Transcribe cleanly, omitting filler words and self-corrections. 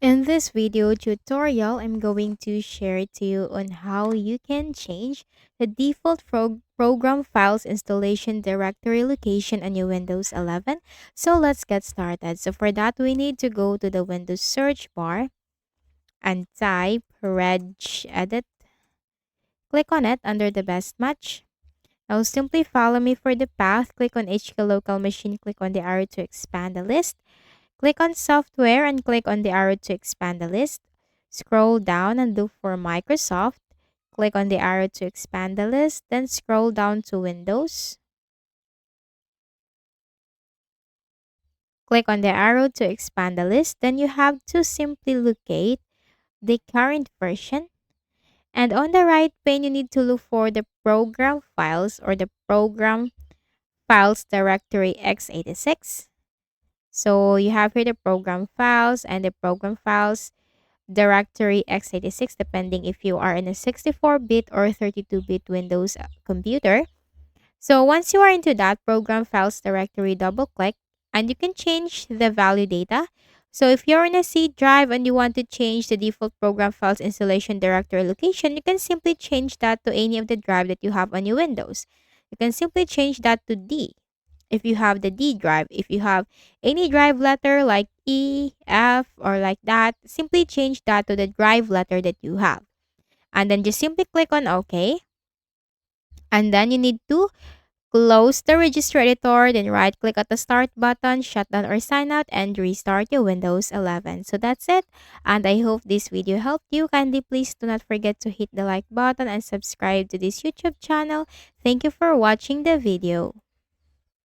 In this video tutorial, I'm going to share to you on how you can change the default program files installation directory location on your Windows 11. So let's get started. So for that, we need to go to the Windows search bar and type regedit. Click on it under the best match. Now simply follow me for the path. Click on HK local machine. Click on the arrow to expand the list. Click on Software and click on the arrow to expand the list. Scroll down and look for Microsoft. Click on the arrow to expand the list, then scroll down to Windows. Click on the arrow to expand the list, then you have to simply locate the current version. And on the right pane, you need to look for the program files or the program files directory x86. So you have here the program files and the program files directory x86 depending if you are in a 64-bit or 32-bit Windows computer. So once you are into that program files directory, double click and you can change the value data. So if you're in a C drive and you want to change the default program files installation directory location, you can simply change that to any of the drive that you have on your Windows. You can simply change that to D if you have the D drive. If you have any drive letter like E, F, or like that, simply change that to the drive letter that you have. And then just simply click on OK. And then you need to close the register editor, then right click at the start button, shut down or sign out, and restart your Windows 11. So that's it. And I hope this video helped you. Kindly please do not forget to hit the like button and subscribe to this YouTube channel. Thank you for watching the video.